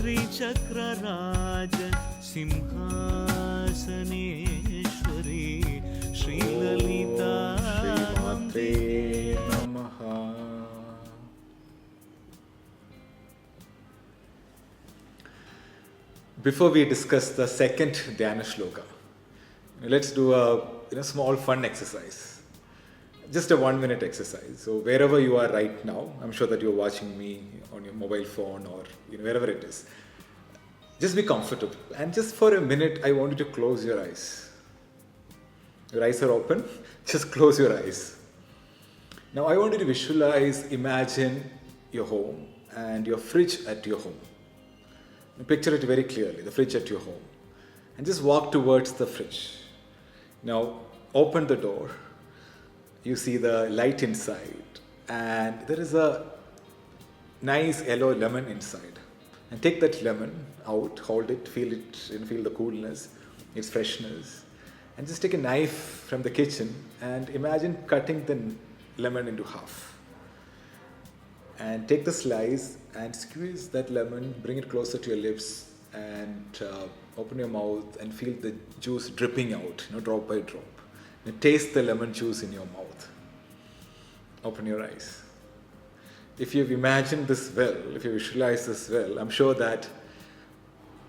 श्रीचक्रराज सिंहासनेश्वरी श्री ललिता श्रीमात्रे नमः. Before we discuss the second Dhyana Shloka, let's do a small fun exercise. Just a 1-minute exercise. So wherever you are right now, I'm sure that you're watching me on your mobile phone or wherever it is. Just be comfortable. And just for a minute, I want you to close your eyes. Your eyes are open. Just close your eyes. Now I want you to visualize, imagine your home and your fridge at your home. Picture it very clearly, the fridge at your home. And just walk towards the fridge. Now open the door. You see the light inside. And there is a nice yellow lemon inside. And take that lemon out, hold it, feel the coolness, its freshness. And just take a knife from the kitchen and imagine cutting the lemon into half. And take the slice and squeeze that lemon, bring it closer to your lips and open your mouth and feel the juice dripping out, drop by drop. And taste the lemon juice in your mouth. Open your eyes. If you've imagined this well, if you visualize this well, I'm sure that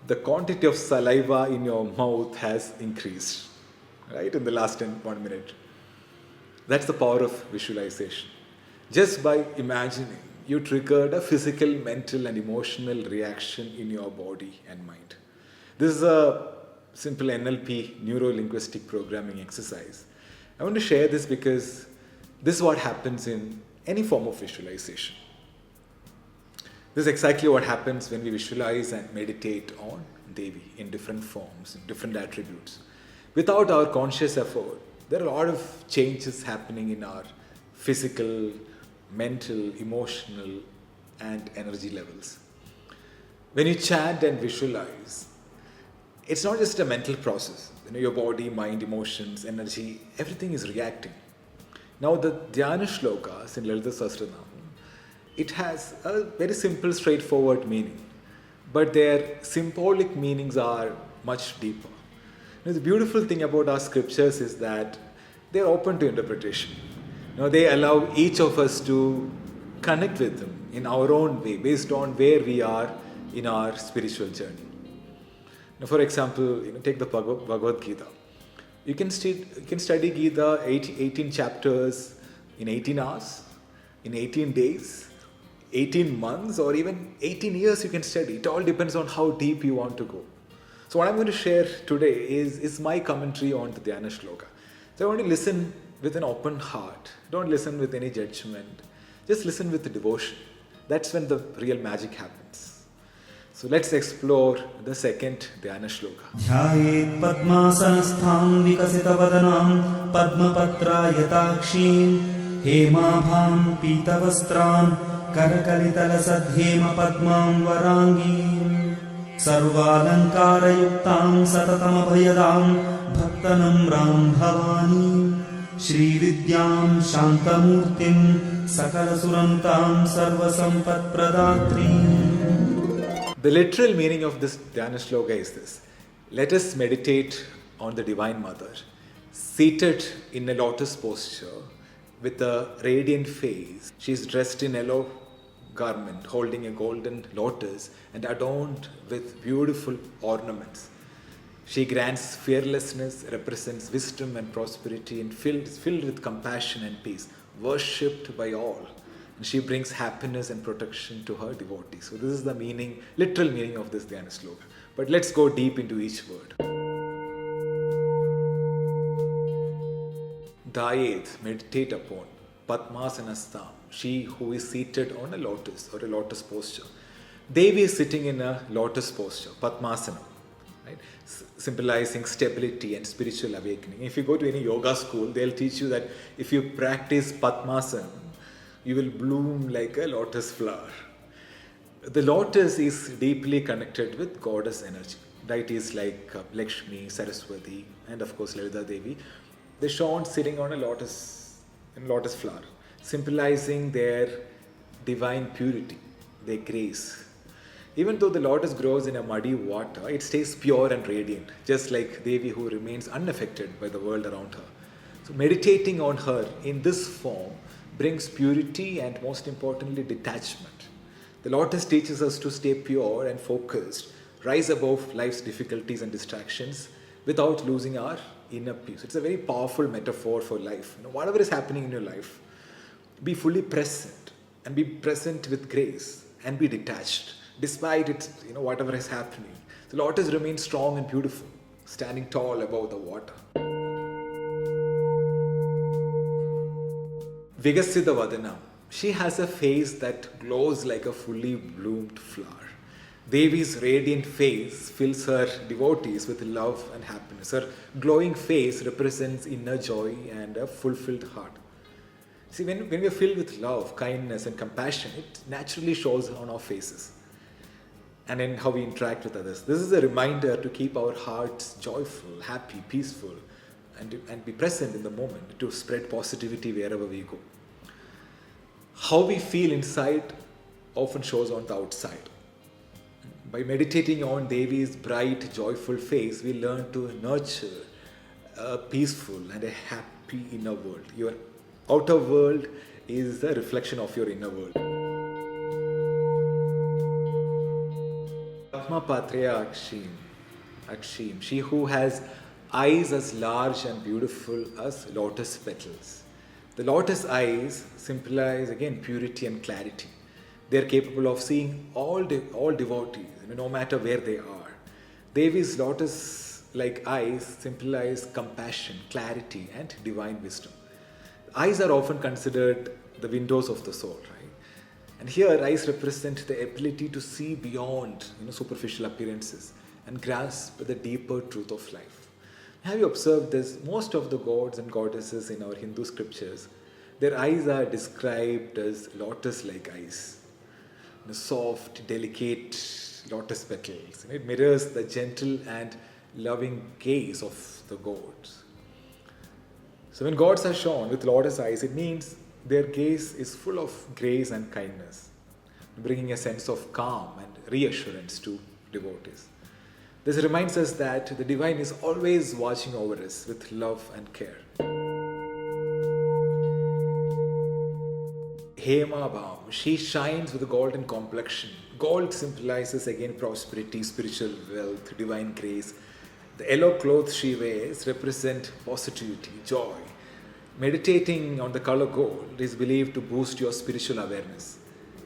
the quantity of saliva in your mouth has increased, right, in the last 1 minute. That's the power of visualization. Just by imagining, you triggered a physical, mental and emotional reaction in your body and mind. This is a simple NLP, neuro-linguistic programming exercise. I want to share this because this is what happens in any form of visualization. This is exactly what happens when we visualize and meditate on Devi in different forms, in different attributes. Without our conscious effort, there are a lot of changes happening in our physical, mental, emotional and energy levels. When you chant and visualize, it's not just a mental process. Your body, mind, emotions, energy, everything is reacting. Now the Dhyana Shlokas in Lalitha Sahasranamam, it has a very simple, straightforward meaning. But their symbolic meanings are much deeper. The beautiful thing about our scriptures is that they are open to interpretation. They allow each of us to connect with them in our own way, based on where we are in our spiritual journey. For example, take the Bhagavad Gita. You can study Gita 18 chapters in 18 hours, in 18 days, 18 months, or even 18 years you can study. It all depends on how deep you want to go. So what I'm going to share today is my commentary on the Dhyana Shloka. So I want to listen with an open heart. Don't listen with any judgment. Just listen with devotion. That's when the real magic happens. So let's explore the second Dhyana Shloka. Dhyayet Padmasana vikasitavadanam padmapatrayatakshin hemabham pitavastran karakalitalasadhema padmam varangin sarvalankarayuktam satatamabhayadam bhaktanamram bhavani Shri Vidyam Shantamurtim Sakalasurantam Sarvasampat Pradatri. The literal meaning of this Dhyana Shloka is this. Let us meditate on the Divine Mother, seated in a lotus posture with a radiant face. She is dressed in yellow garment, holding a golden lotus and adorned with beautiful ornaments. She grants fearlessness, represents wisdom and prosperity, and filled with compassion and peace, worshipped by all. And she brings happiness and protection to her devotees. So this is the meaning, literal meaning of this Dhyana Shloka. But let's go deep into each word. Dhyayet, meditate upon. Padmasana, she who is seated on a lotus or a lotus posture. Devi is sitting in a lotus posture, Padmasana. Right? Symbolizing stability and spiritual awakening. If you go to any yoga school, they'll teach you that if you practice Padmasana, you will bloom like a lotus flower. The lotus is deeply connected with goddess energy. Deities like Lakshmi, Saraswati, and of course Lalitha Devi. They're shown sitting on a lotus flower, symbolizing their divine purity, their grace. Even though the lotus grows in a muddy water, it stays pure and radiant, just like Devi, who remains unaffected by the world around her. So meditating on her in this form brings purity and, most importantly, detachment. The lotus teaches us to stay pure and focused, rise above life's difficulties and distractions without losing our inner peace. It's a very powerful metaphor for life. Whatever is happening in your life, be fully present and be present with grace and be detached despite it, whatever is happening. The lotus remains strong and beautiful, standing tall above the water. Vigasita Vadana. She has a face that glows like a fully bloomed flower. Devi's radiant face fills her devotees with love and happiness. Her glowing face represents inner joy and a fulfilled heart. See, when we are filled with love, kindness, and compassion, it naturally shows on our faces and in how we interact with others. This is a reminder to keep our hearts joyful, happy, peaceful, and be present in the moment, to spread positivity wherever we go. How we feel inside often shows on the outside. By meditating on Devi's bright, joyful face, we learn to nurture a peaceful and a happy inner world. Your outer world is a reflection of your inner world. Patreya Akshim, she who has eyes as large and beautiful as lotus petals. The lotus eyes symbolize again purity and clarity. They are capable of seeing all devotees, no matter where they are. Devi's lotus-like eyes symbolize compassion, clarity, and divine wisdom. Eyes are often considered the windows of the soul, right? And here, eyes represent the ability to see beyond superficial appearances and grasp the deeper truth of life. Have you observed this? Most of the gods and goddesses in our Hindu scriptures, their eyes are described as lotus-like eyes. Soft, delicate lotus petals. It mirrors the gentle and loving gaze of the gods. So when gods are shown with lotus eyes, it means their gaze is full of grace and kindness, bringing a sense of calm and reassurance to devotees. This reminds us that the divine is always watching over us with love and care. Hema Bham, she shines with a golden complexion. Gold symbolizes again prosperity, spiritual wealth, divine grace. The yellow clothes she wears represent positivity, joy. Meditating on the color gold is believed to boost your spiritual awareness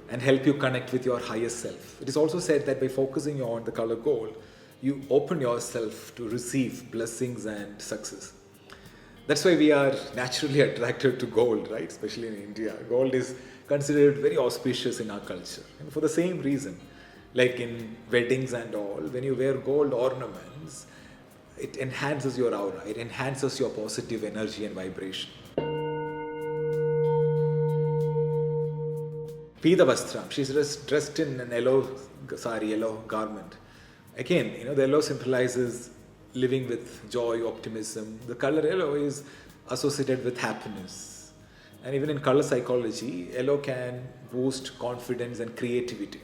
and help you connect with your higher self. It is also said that by focusing on the color gold, you open yourself to receive blessings and success. That's why we are naturally attracted to gold, right? Especially in India. Gold is considered very auspicious in our culture. And for the same reason, like in weddings and all, when you wear gold ornaments, it enhances your aura, it enhances your positive energy and vibration. Pida Vastram, she's dressed in an yellow sari, yellow garment. Again, the yellow symbolizes living with joy, optimism. The color yellow is associated with happiness. And even in color psychology, yellow can boost confidence and creativity.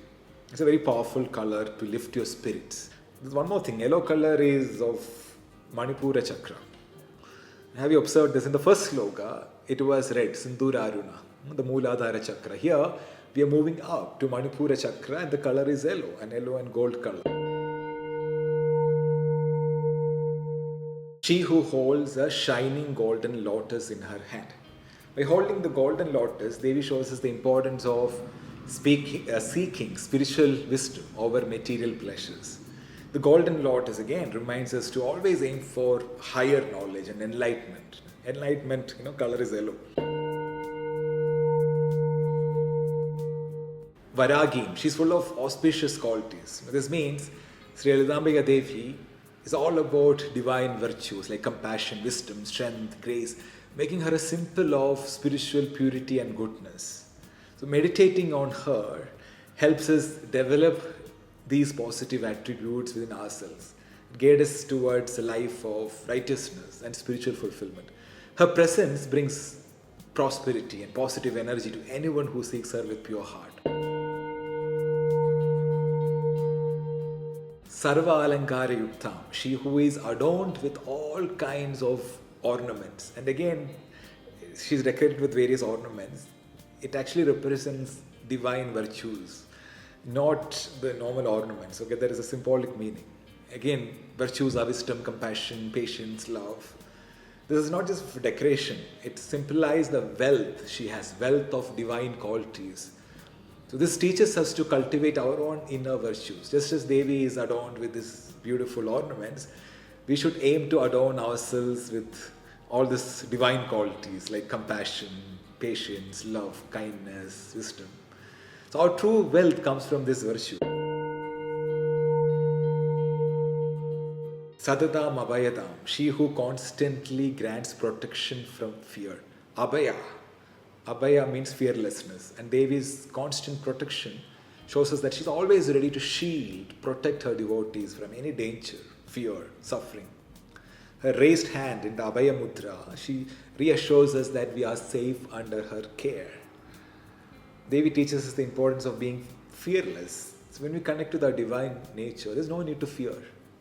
It's a very powerful color to lift your spirits. There's one more thing. Yellow color is of Manipura chakra. Have you observed this? In the first shloka, it was red, Sindhura Aruna, the Mooladhara chakra. Here, we are moving up to Manipura chakra and the color is yellow, an yellow and gold color. She who holds a shining golden lotus in her hand. By holding the golden lotus, Devi shows us the importance of seeking spiritual wisdom over material pleasures. The golden lotus again reminds us to always aim for higher knowledge and enlightenment. Enlightenment, color is yellow. Varagim, she's full of auspicious qualities. This means Sri Lalitha Devi is all about divine virtues like compassion, wisdom, strength, grace, making her a symbol of spiritual purity and goodness. So meditating on her helps us develop these positive attributes within ourselves, guide us towards a life of righteousness and spiritual fulfillment. Her presence brings prosperity and positive energy to anyone who seeks her with pure heart. Sarva Alankara Yuktam, she who is adorned with all kinds of ornaments. And again, she's decorated with various ornaments. It actually represents divine virtues, not the normal ornaments. Okay, there is a symbolic meaning. Again, virtues are wisdom, compassion, patience, love. This is not just for decoration. It symbolizes the wealth. She has wealth of divine qualities. So this teaches us to cultivate our own inner virtues. Just as Devi is adorned with these beautiful ornaments, we should aim to adorn ourselves with all these divine qualities like compassion, patience, love, kindness, wisdom. So our true wealth comes from this virtue. Sadatam Abhayadam, she who constantly grants protection from fear. Abhaya. Abhaya means fearlessness, and Devi's constant protection shows us that she's always ready to shield, protect her devotees from any danger, fear, suffering. Her raised hand in the Abhaya Mudra, she reassures us that we are safe under her care. Devi teaches us the importance of being fearless. So when we connect with our divine nature, there's no need to fear.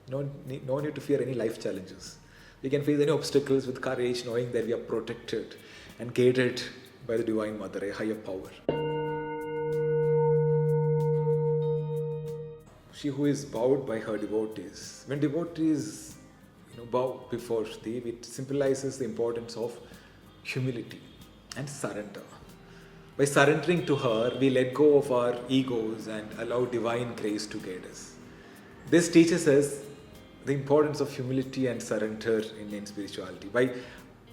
No need to fear any life challenges. We can face any obstacles with courage, knowing that we are protected and guided by the Divine Mother, a higher power. She who is bowed by her devotees. When devotees bow before Devi, it symbolizes the importance of humility and surrender. By surrendering to her, we let go of our egos and allow divine grace to guide us. This teaches us the importance of humility and surrender in spirituality. By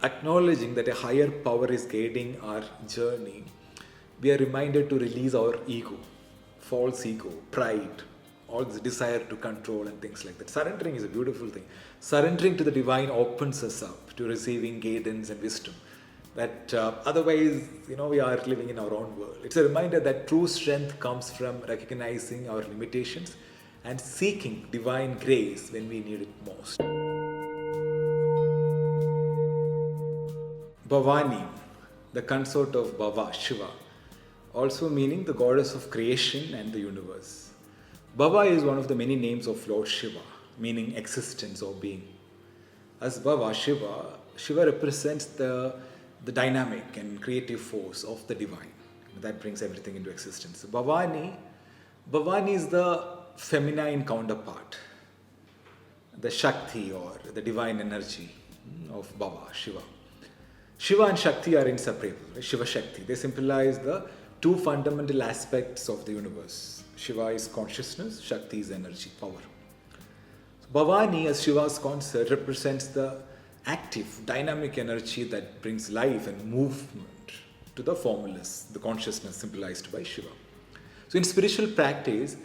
acknowledging that a higher power is guiding our journey, we are reminded to release our ego, false ego, pride, all this desire to control and things like that. Surrendering is a beautiful thing. Surrendering to the divine opens us up to receiving guidance and wisdom. That otherwise, we are living in our own world. It's a reminder that true strength comes from recognizing our limitations and seeking divine grace when we need it most. Bhavani, the consort of Bhava, Shiva, also meaning the goddess of creation and the universe. Bhava is one of the many names of Lord Shiva, meaning existence or being. As Bhava, Shiva represents the dynamic and creative force of the divine that brings everything into existence. Bhavani is the feminine counterpart, the Shakti or the divine energy of Bhava, Shiva. Shiva and Shakti are inseparable. Shiva Shakti, they symbolize the two fundamental aspects of the universe. Shiva is consciousness, Shakti is energy, power. Bhavani, as Shiva's consort, represents the active, dynamic energy that brings life and movement to the formless, the consciousness symbolized by Shiva. So in spiritual practice,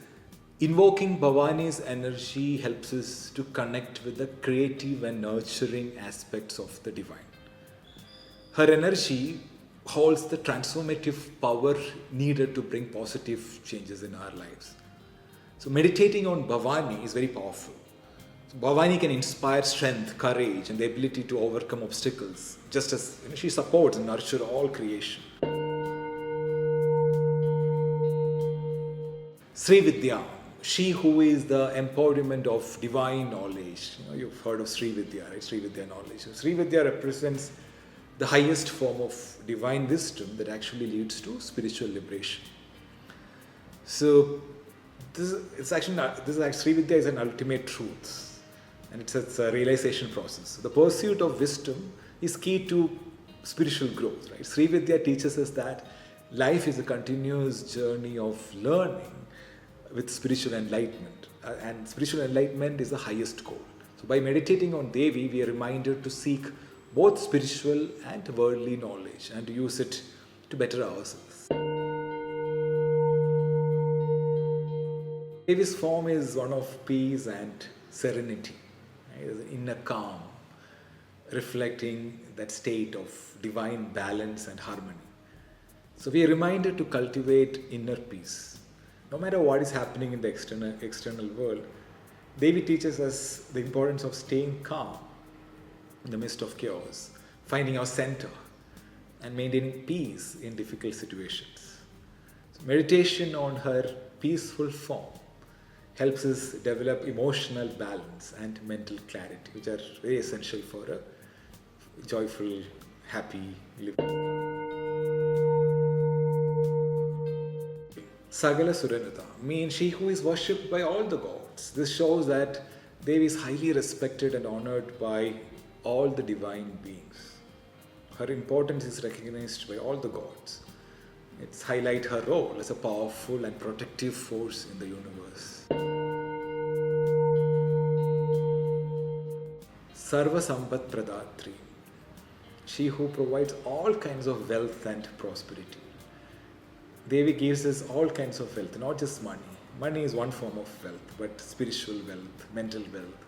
invoking Bhavani's energy helps us to connect with the creative and nurturing aspects of the divine. Her energy holds the transformative power needed to bring positive changes in our lives. So meditating on Bhavani is very powerful. So Bhavani can inspire strength, courage, and the ability to overcome obstacles, just as she supports and nurtures all creation. Sri Vidya, she who is the embodiment of divine knowledge. You've heard of Sri Vidya, right? Sri Vidya knowledge. So Sri Vidya represents the highest form of divine wisdom that actually leads to spiritual liberation. So Sri Vidya is an ultimate truth, and it's a realization process. The pursuit of wisdom is key to spiritual growth. Right? Sri Vidya teaches us that life is a continuous journey of learning with spiritual enlightenment, and spiritual enlightenment is the highest goal. So by meditating on Devi, we are reminded to seek both spiritual and worldly knowledge and to use it to better ourselves. Devi's form is one of peace and serenity. There's an inner calm, reflecting that state of divine balance and harmony. So we are reminded to cultivate inner peace. No matter what is happening in the external world, Devi teaches us the importance of staying calm in the midst of chaos, finding our center, and maintaining peace in difficult situations. So meditation on her peaceful form helps us develop emotional balance and mental clarity, which are very essential for a joyful, happy living. Sagala Suranata means she who is worshipped by all the gods. This shows that Devi is highly respected and honored by all the divine beings. Her importance is recognized by all the gods. It highlights her role as a powerful and protective force in the universe. Sarva Sampat Pradatri, she who provides all kinds of wealth and prosperity. Devi gives us all kinds of wealth, not just money. Money is one form of wealth, but spiritual wealth, mental wealth,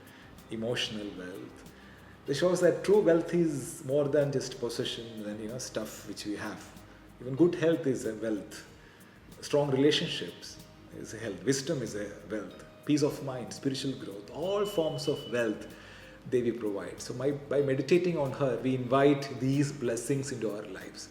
emotional wealth. This shows that true wealth is more than just possessions and stuff which we have. Even good health is a wealth. Strong relationships is a health. Wisdom is a wealth. Peace of mind, spiritual growth, all forms of wealth Devi provides. So by meditating on her, we invite these blessings into our lives.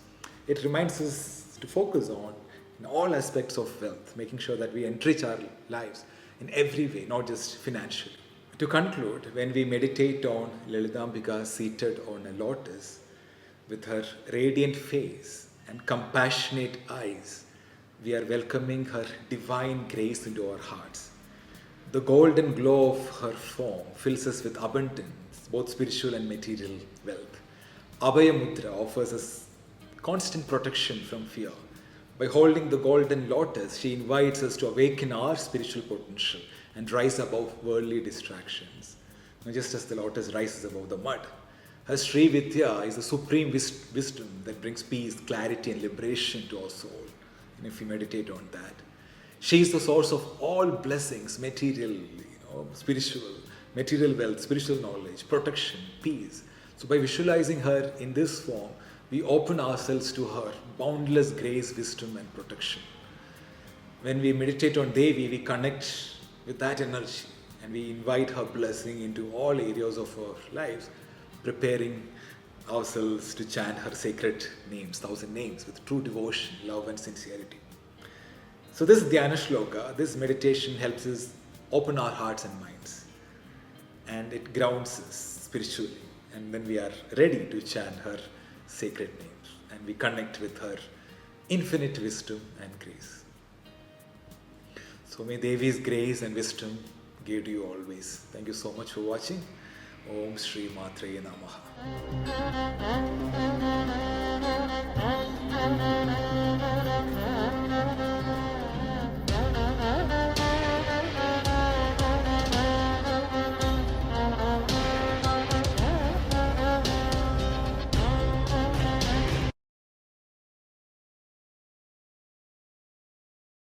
It reminds us to focus on in all aspects of wealth, making sure that we enrich our lives in every way, not just financially. To conclude, when we meditate on Lalitambika seated on a lotus with her radiant face and compassionate eyes, we are welcoming her divine grace into our hearts. The golden glow of her form fills us with abundance, both spiritual and material wealth. Abhaya Mudra offers us constant protection from fear. By holding the golden lotus, she invites us to awaken our spiritual potential and rise above worldly distractions. Just as the lotus rises above the mud, her Sri Vidya is the supreme wisdom that brings peace, clarity, and liberation to our soul. And if we meditate on that, she is the source of all blessings, material, spiritual, material wealth, spiritual knowledge, protection, peace. So by visualizing her in this form, we open ourselves to her boundless grace, wisdom, and protection. When we meditate on Devi, we connect with that energy and we invite her blessing into all areas of our lives, preparing ourselves to chant her sacred names, 1,000 names, with true devotion, love, and sincerity. So this Dhyana Shloka, this meditation helps us open our hearts and minds, and it grounds us spiritually. And then we are ready to chant her sacred names, and we connect with her infinite wisdom and grace. So may Devi's grace and wisdom guide you always. Thank you so much for watching. Om Shri Matre Namaha.